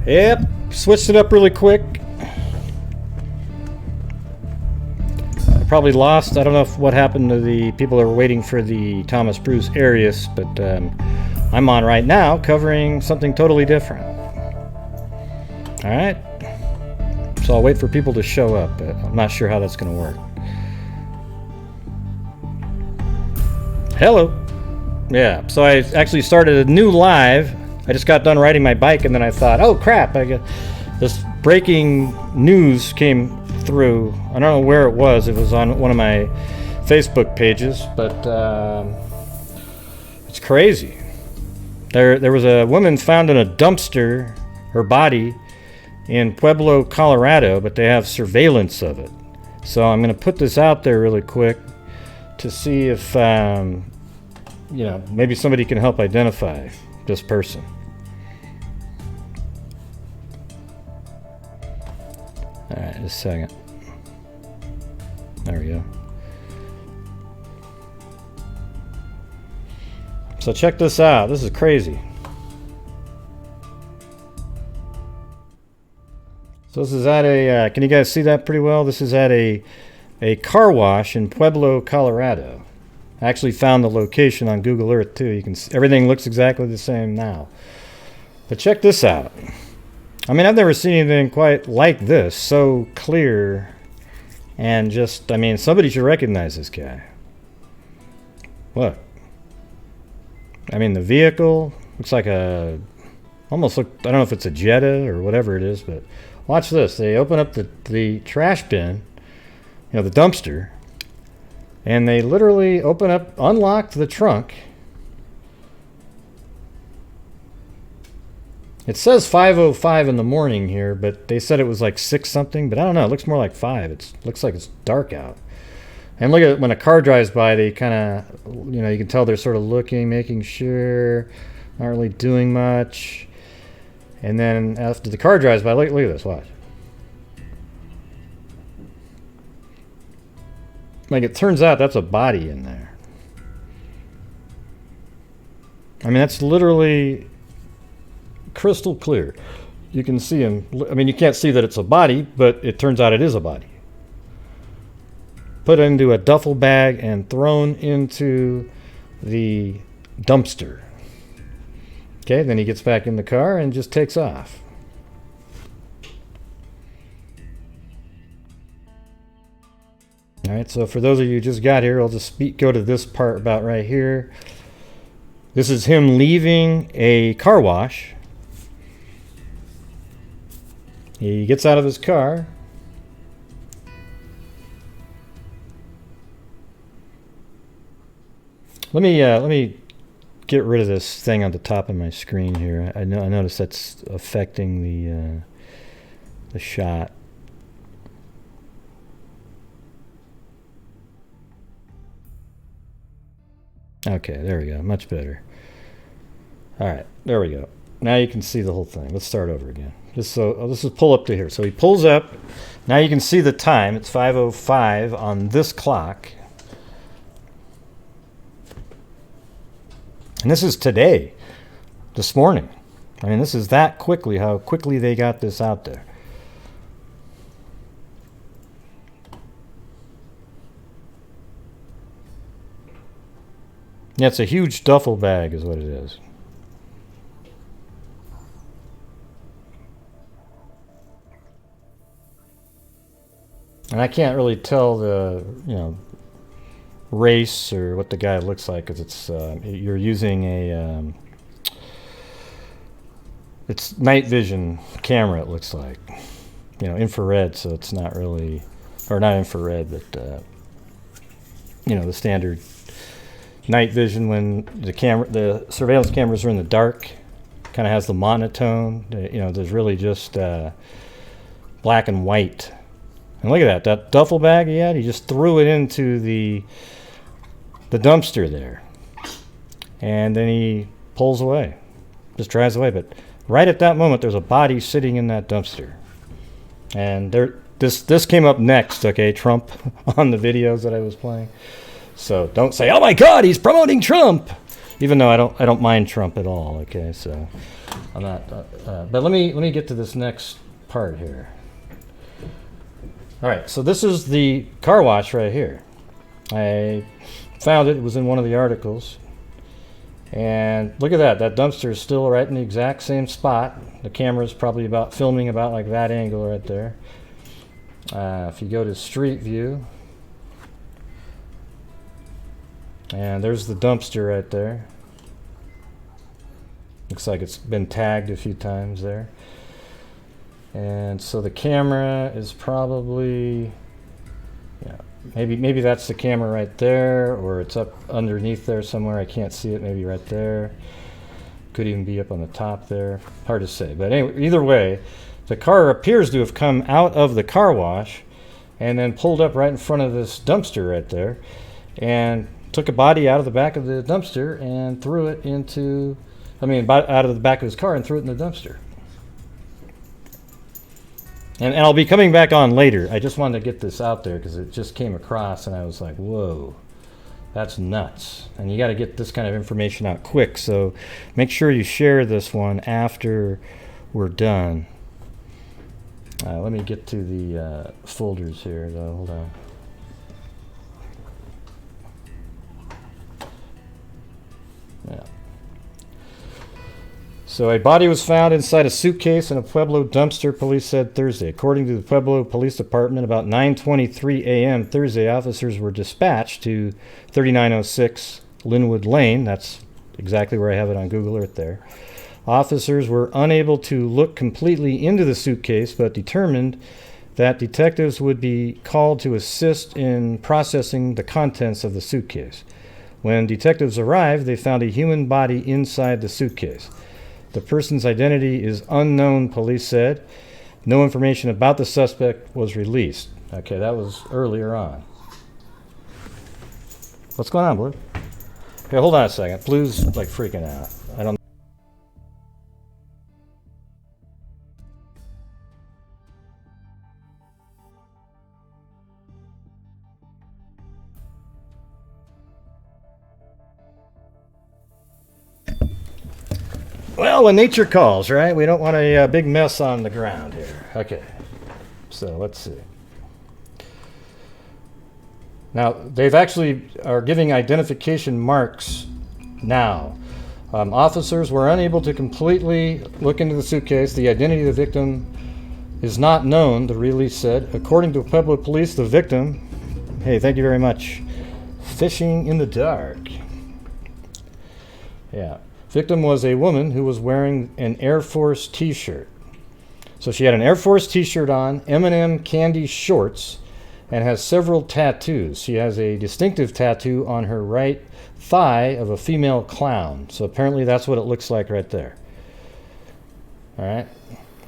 Yep, switched it up really quick. I probably lost. I don't know what happened to the people that were waiting for the Thomas Bruce Arias, but I'm on right now covering something totally different. Alright. So I'll wait for people to show up, but I'm not sure how that's going to work. Hello. Yeah, so I actually started a new live. I just got done riding my bike, and then I thought, oh crap, I got this breaking news came through. I don't know where it was. It was on one of my Facebook pages, but it's crazy. There was a woman found in a dumpster, her body, in Pueblo, Colorado, but they have surveillance of it. So I'm going to put this out there really quick to see if, maybe somebody can help identify this person. Alright, just a second. There we go. So check this out. This is crazy. So this is at a, can you guys see that pretty well? This is at a car wash in Pueblo, Colorado. I actually found the location on Google Earth too. You can see, everything looks exactly the same now. But check this out. I mean, I've never seen anything quite like this. So clear and just, I mean, somebody should recognize this guy. Look. I mean, the vehicle looks like a, almost look, I don't know if it's a Jetta or whatever it is, but watch this. They open up the trash bin, the dumpster, and they literally unlocked the trunk. It says 5:05 in the morning here, but they said it was like 6 something, but I don't know. It looks more like 5. It looks like it's dark out. And look at it, when a car drives by, they kind of, you can tell they're sort of looking, making sure, not really doing much. And then after the car drives by, look at this, watch. Like, it turns out that's a body in there. I mean, that's literally crystal clear. You can see him. I mean, you can't see that it's a body, but it turns out it is a body. Put into a duffel bag and thrown into the dumpster. Okay, then he gets back in the car and just takes off. All right, so for those of you who just got here, I'll just go to this part about right here. This is him leaving a car wash. He gets out of his car. Let me get rid of this thing on the top of my screen here. I noticed that's affecting the shot. Okay, there we go. Much better. All right, there we go. Now you can see the whole thing. Let's start over again. Let's just pull up to here. So he pulls up. Now you can see the time. It's 5:05 on this clock. And this is today, this morning. I mean, this is that quickly, how quickly they got this out there. Yeah, it's a huge duffel bag is what it is. And I can't really tell the, race or what the guy looks like, because it's you're using a it's night vision camera, it looks like, infrared, so it's not really, or not infrared, but the standard night vision when the surveillance cameras are in the dark, kind of has the monotone. There's really just black and white. And look at that duffel bag he had. He just threw it into the dumpster there, and then he pulls away, just drives away. But right at that moment, there's a body sitting in that dumpster, and this came up next. Okay, Trump on the videos that I was playing. So don't say, "Oh my God, he's promoting Trump," even though I don't mind Trump at all. Okay, so I'm not, but let me get to this next part here. All right, so this is the car wash right here. I found it. It was in one of the articles. And look at that. That dumpster is still right in the exact same spot. The camera's probably filming about like that angle right there. If you go to Street View, and there's the dumpster right there. Looks like it's been tagged a few times there. And so the camera is probably, yeah, maybe that's the camera right there, or it's up underneath there somewhere. I can't see it. Maybe right there. Could even be up on the top there. Hard to say. But anyway, either way, the car appears to have come out of the car wash and then pulled up right in front of this dumpster right there, and took a body out of the back of the dumpster and threw it into, out of the back of his car and threw it in the dumpster. And I'll be coming back on later. I just wanted to get this out there because it just came across and I was like, whoa, that's nuts. And you got to get this kind of information out quick. So make sure you share this one after we're done. Let me get to the folders here, though. Hold on. Yeah. So a body was found inside a suitcase in a Pueblo dumpster, police said Thursday. According to the Pueblo Police Department, about 9:23 a.m. Thursday, officers were dispatched to 3906 Ivywood Lane. That's exactly where I have it on Google Earth there. Officers were unable to look completely into the suitcase, but determined that detectives would be called to assist in processing the contents of the suitcase. When detectives arrived, they found a human body inside the suitcase. The person's identity is unknown, police said. No information about the suspect was released. Okay, that was earlier on. What's going on, Blue? Okay, hold on a second. Blue's like freaking out. I don't. Well, when nature calls, right? We don't want a big mess on the ground here. Okay, so let's see. Now, they've actually are giving identification marks now. Officers were unable to completely look into the suitcase. The identity of the victim is not known, the release said. According to Pueblo Police, the victim, hey, thank you very much, fishing in the dark. Yeah. Victim was a woman who was wearing an Air Force t-shirt. So she had an Air Force t-shirt on, M&M candy shorts, and has several tattoos. She has a distinctive tattoo on her right thigh of a female clown. So apparently that's what it looks like right there. All right.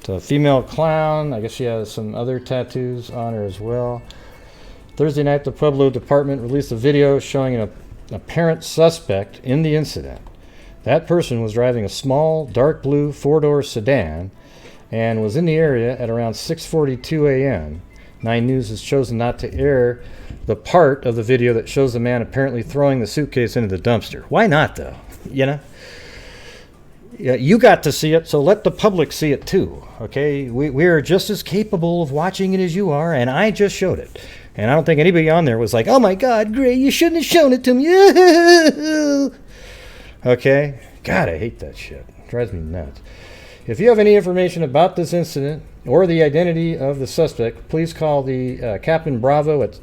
So a female clown. I guess she has some other tattoos on her as well. Thursday night, the Pueblo Department released a video showing an apparent suspect in the incident. That person was driving a small, dark blue four-door sedan and was in the area at around 6:42 a.m. 9 News has chosen not to air the part of the video that shows the man apparently throwing the suitcase into the dumpster. Why not, though? You know? Yeah, you got to see it, so let the public see it, too. Okay? We are just as capable of watching it as you are, and I just showed it. And I don't think anybody on there was like, oh, my God, Gray, you shouldn't have shown it to me. Okay? God, I hate that shit. It drives me nuts. If you have any information about this incident or the identity of the suspect, please call the Captain Bravo at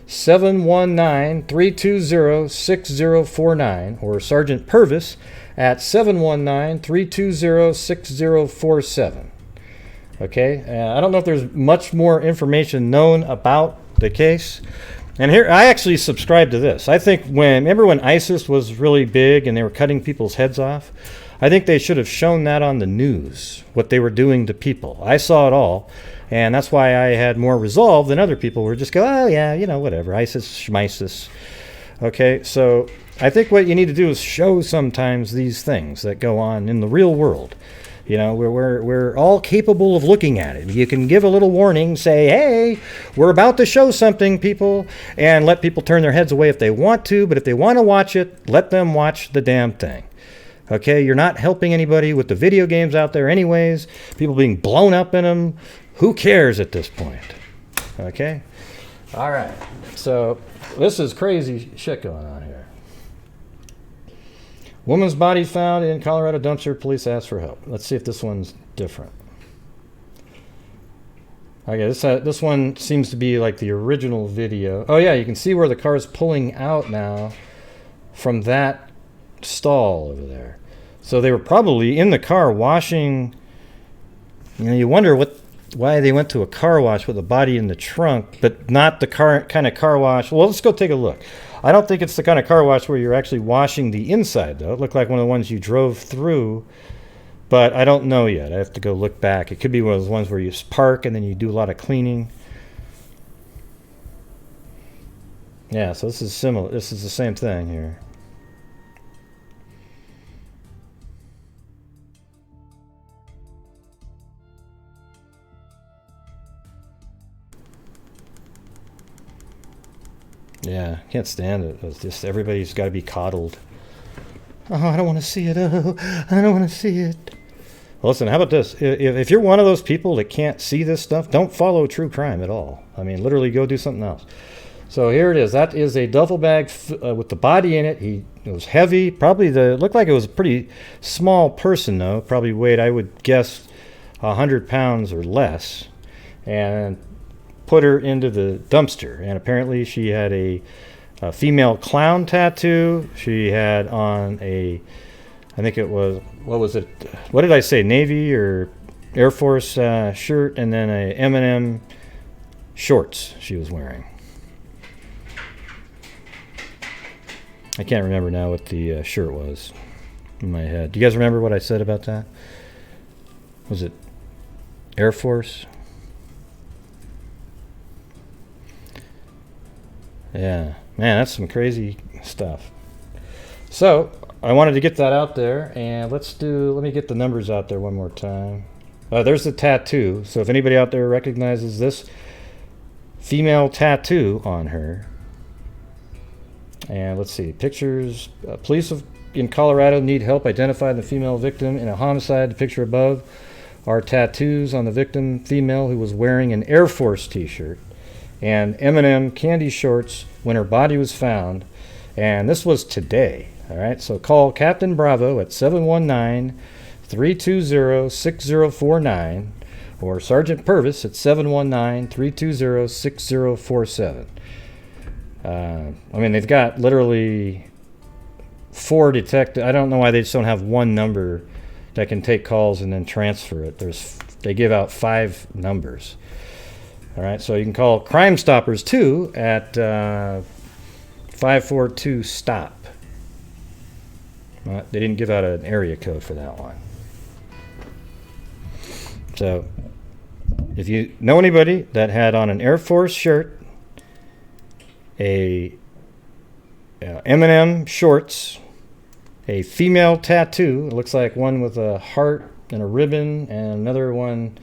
719-320-6049 or Sergeant Purvis at 719-320-6047. Okay? I don't know if there's much more information known about the case. And here, I actually subscribe to this. I think remember when ISIS was really big and they were cutting people's heads off? I think they should have shown that on the news, what they were doing to people. I saw it all, and that's why I had more resolve than other people who just go, oh yeah, you know, whatever, ISIS, schmisis. Okay, so I think what you need to do is show sometimes these things that go on in the real world. You know, we're all capable of looking at it. You can give a little warning, say, hey, we're about to show something, people, and let people turn their heads away if they want to, but if they want to watch it, let them watch the damn thing. Okay, you're not helping anybody with the video games out there anyways. People being blown up in them. Who cares at this point? Okay? All right. So this is crazy shit going on here. Woman's body found in Colorado dumpster. Police ask for help. Let's see if this one's different. Okay, this one seems to be like the original video. Oh yeah, you can see where the car is pulling out now from that stall over there. So they were probably in the car washing. You know, you wonder why they went to a car wash with a body in the trunk, but not the kind of car wash. Well, let's go take a look. I don't think it's the kind of car wash where you're actually washing the inside, though. It looked like one of the ones you drove through. But I don't know yet. I have to go look back. It could be one of those ones where you park and then you do a lot of cleaning. Yeah, so this is similar. This is the same thing here. Yeah, can't stand it. It's just everybody's got to be coddled. Oh, I don't want to see it. Oh, I don't want to see it. Listen, how about this? If you're one of those people that can't see this stuff, don't follow true crime at all. I mean, literally go do something else. So here it is. That is a duffel bag with the body in it. It was heavy. Probably looked like it was a pretty small person, though. Probably weighed, I would guess, 100 pounds or less. And put her into the dumpster. And apparently she had a female clown tattoo. She had on I think it was, what was it? What did I say? Navy or Air Force shirt, and then a M&M shorts she was wearing. I can't remember now what the shirt was in my head. Do you guys remember what I said about that? Was it Air Force? Yeah. Man, that's some crazy stuff. So I wanted to get that out there, and let me get the numbers out there one more time. There's the tattoo. So if anybody out there recognizes this female tattoo on her, and let's see, pictures. Police in Colorado need help identifying the female victim in a homicide. The picture above are tattoos on the victim female who was wearing an Air Force t-shirt and M&M candy shorts when her body was found. And this was today. All right, so call Captain Bravo at 719-320-6049 or Sergeant Purvis at 719-320-6047. I mean, they've got literally 4 detectives. I don't know why they just don't have one number that can take calls and then transfer it. They give out 5 numbers. All right, so you can call Crime Stoppers too at 542-STOP. They didn't give out an area code for that one. So if you know anybody that had on an Air Force shirt, a M&M shorts, a female tattoo, it looks like one with a heart and a ribbon, and another one,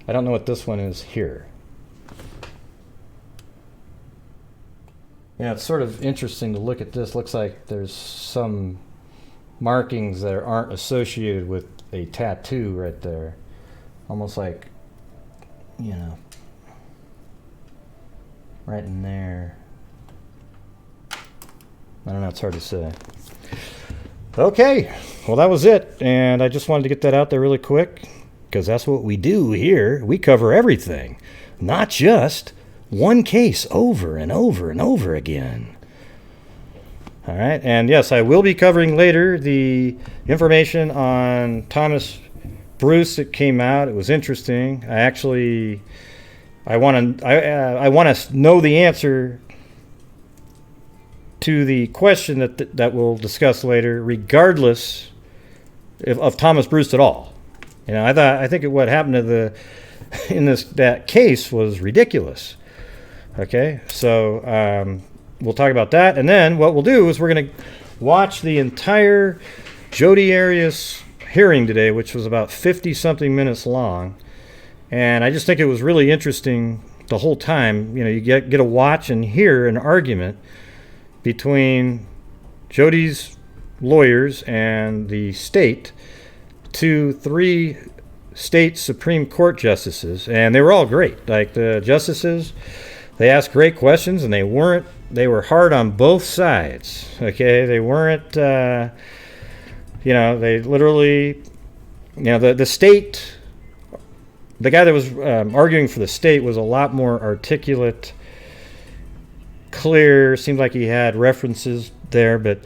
I don't know what this one is here. Yeah, it's sort of interesting to look at this. Looks like there's some markings that aren't associated with a tattoo right there. Almost like, you know, right in there. I don't know, it's hard to say. Okay, well that was it. And I just wanted to get that out there really quick, because that's what we do here. We cover everything, not just one case over and over and over again. All right, and yes, I will be covering later the information on Thomas Bruce that came out. It was interesting. I want to know the answer to the question that we'll discuss later, regardless of Thomas Bruce at all. You know, I think what happened to that case was ridiculous. Okay, so we'll talk about that, and then what we'll do is we're going to watch the entire Jody Arias hearing today, which was about 50-something minutes long, and I just think it was really interesting the whole time. You know, you get to watch and hear an argument between Jody's lawyers and the state to 3 state Supreme Court justices, and they were all great. Like the justices, they asked great questions, and they were hard on both sides. Okay, they weren't, they literally, the state, the guy that was arguing for the state was a lot more articulate, clear, seemed like he had references there, but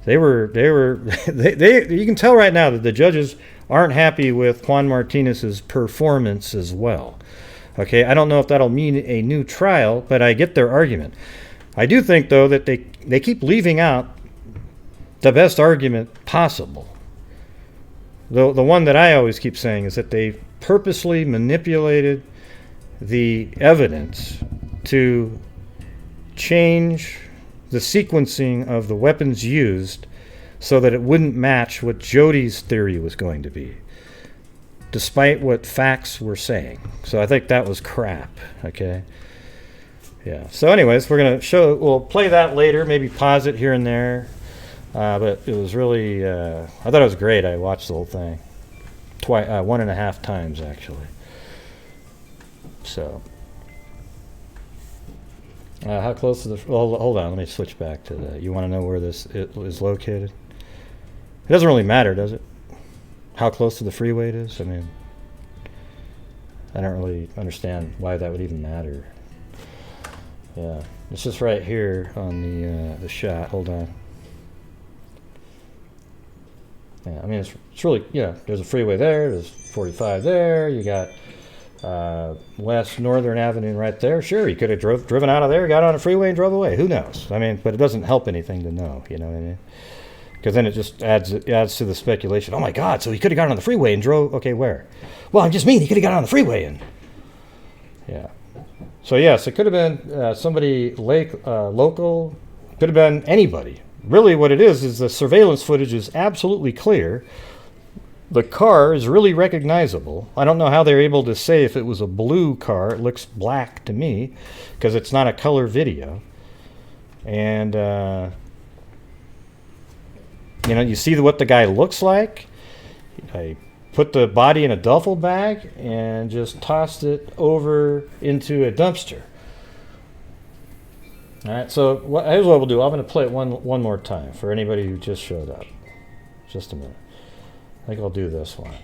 they you can tell right now that the judges aren't happy with Juan Martinez's performance as well. Okay, I don't know if that'll mean a new trial, but I get their argument. I do think, though, that they keep leaving out the best argument possible. The one that I always keep saying is that they purposely manipulated the evidence to change the sequencing of the weapons used so that it wouldn't match what Jody's theory was going to be, despite what facts were saying. So I think that was crap, okay? Yeah. So anyways, we'll play that later, maybe pause it here and there. But it was really, I thought it was great. I watched the whole thing. 1.5 times, actually. So. How close to the... Well, hold on. Let me switch back to the... You want to know where this is located? It doesn't really matter, does it? How close to the freeway it is? I mean, I don't really understand why that would even matter. Yeah. It's just right here on the shot. Hold on. Yeah, I mean, it's really... there's a freeway there. There's 45 there. You got... West Northern Avenue right there. Sure, he could have driven out of there, got on a freeway, and drove away. Who knows? I mean, but it doesn't help anything to know. You know what I mean? Because then it just adds to the speculation. Oh my God! So he could have got on the freeway and drove. Okay, where? Well, I just mean he could have got on the freeway and. Yeah. So yes, it could have been somebody local. Could have been anybody. Really, what it is the surveillance footage is absolutely clear. The car is really recognizable. I don't know how they're able to say if it was a blue car. It looks black to me because it's not a color video. And, you see what the guy looks like. I put the body in a duffel bag and just tossed it over into a dumpster. All right, so here's what we'll do. I'm going to play it one more time for anybody who just showed up. Just a minute. I think I'll do this one.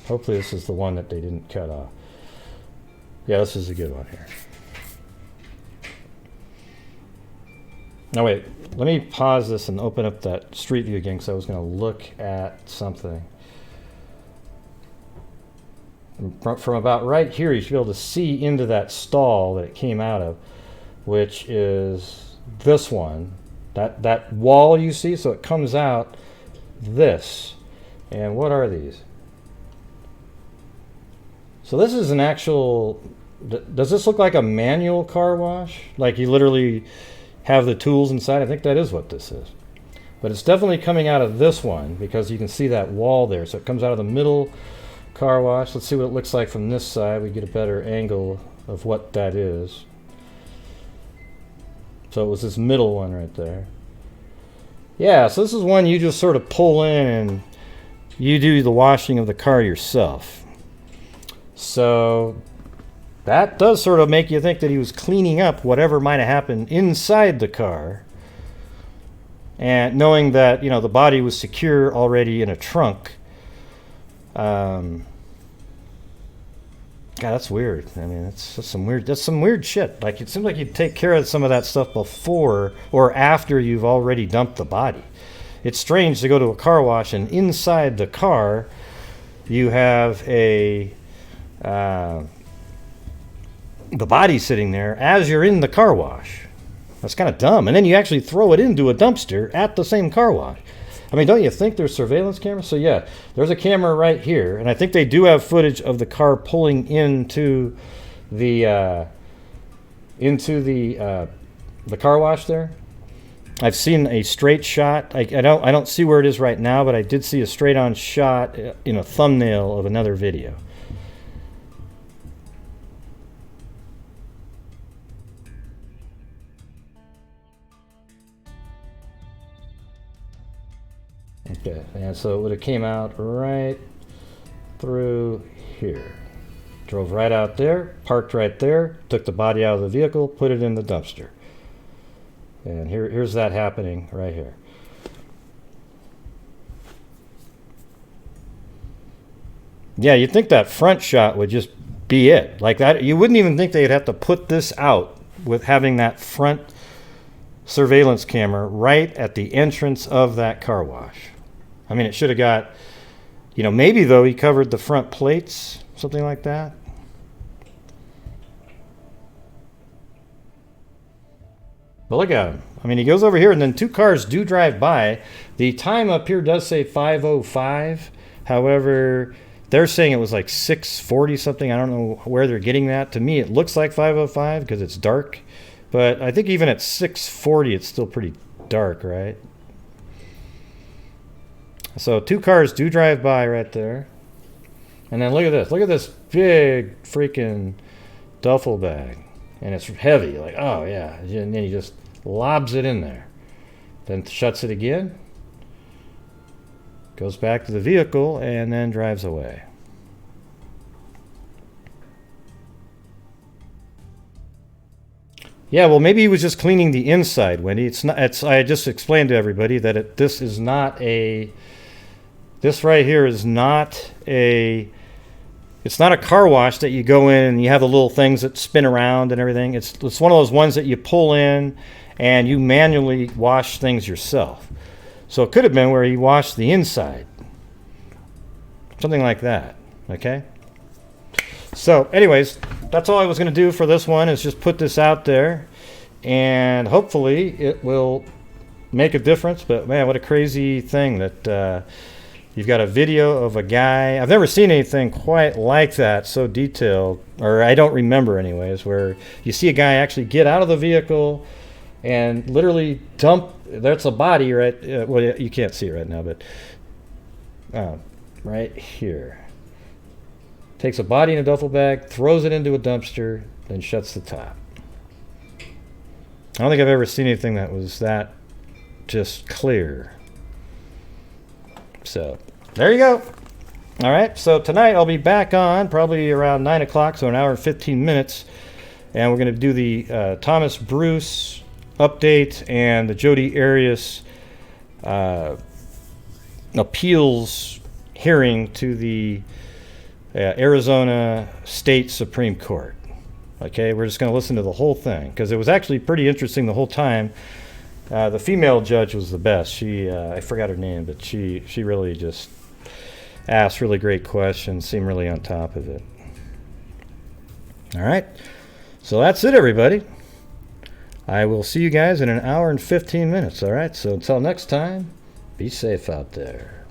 Hopefully this is the one that they didn't cut off. Yeah, this is a good one here. Now wait, let me pause this and open up that street view again because I was going to look at something. From about right here, you should be able to see into that stall that it came out of, which is this one. That wall you see, so it comes out this. And what are these? So this is an actual... Does this look like a manual car wash? Like you literally have the tools inside? I think that is what this is. But it's definitely coming out of this one because you can see that wall there. So it comes out of the middle car wash. Let's see what it looks like from this side. We get a better angle of what that is. So it was this middle one right there. Yeah, so this is one you just sort of pull in and you do the washing of the car yourself. So that does sort of make you think that he was cleaning up whatever might have happened inside the car. And knowing that, the body was secure already in a trunk. God, that's weird. I mean, that's some weird shit. Like, it seems like you'd take care of some of that stuff before or after you've already dumped the body. It's strange to go to a car wash and inside the car you have the body sitting there as you're in the car wash. That's kind of dumb. And then you actually throw it into a dumpster at the same car wash. I mean, don't you think there's surveillance cameras? So yeah, there's a camera right here, and I think they do have footage of the car pulling into the car wash there. I've seen a straight shot. I don't see where it is right now, but I did see a straight-on shot in a thumbnail of another video. Okay, and so it would have came out right through here. Drove right out there, parked right there, took the body out of the vehicle, put it in the dumpster. And here's that happening right here. Yeah, you'd think that front shot would just be it. Like that, you wouldn't even think they'd have to put this out with having that front surveillance camera right at the entrance of that car wash. I mean, it should have got, you know, maybe though he covered the front plates, something like that. But look at him. I mean, he goes over here and then two cars do drive by. The time up here does say 5:05. However, they're saying it was like 6:40 something. I don't know where they're getting that. To me, it looks like 5:05 because it's dark. But I think even at 6:40, it's still pretty dark, right? So two cars do drive by right there. And then look at this. Look at this big freaking duffel bag. And it's heavy. Like, oh, yeah. And then he just lobs it in there. Then shuts it again. Goes back to the vehicle and then drives away. Yeah, well, maybe he was just cleaning the inside, Wendy. It's not. I just explained to everybody that this is not a. This right here is not a. It's not a car wash that you go in and you have the little things that spin around and everything. It's one of those ones that you pull in and you manually wash things yourself. So it could have been where he washed the inside. Something like that. Okay? So anyways, that's all I was going to do for this one is just put this out there. And hopefully it will make a difference. But man, what a crazy thing that you've got a video of a guy. I've never seen anything quite like that, so detailed. Or I don't remember anyways, where you see a guy actually get out of the vehicle and literally dump. That's a body, right? Well, you can't see it right now, but right here. Takes a body in a duffel bag, throws it into a dumpster, then shuts the top. I don't think I've ever seen anything that was that just clear. So, there you go. All right, so tonight I'll be back on probably around 9 o'clock, so an hour and 15 minutes. And we're going to do the Thomas Bruce update and the Jodi Arias appeals hearing to the Arizona State Supreme Court. Okay, we're just going to listen to the whole thing because it was actually pretty interesting the whole time. The female judge was the best. She, I forgot her name, but she really just asked really great questions, seemed really on top of it. All right, so that's it, everybody. I will see you guys in an hour and 15 minutes, all right? So until next time, be safe out there.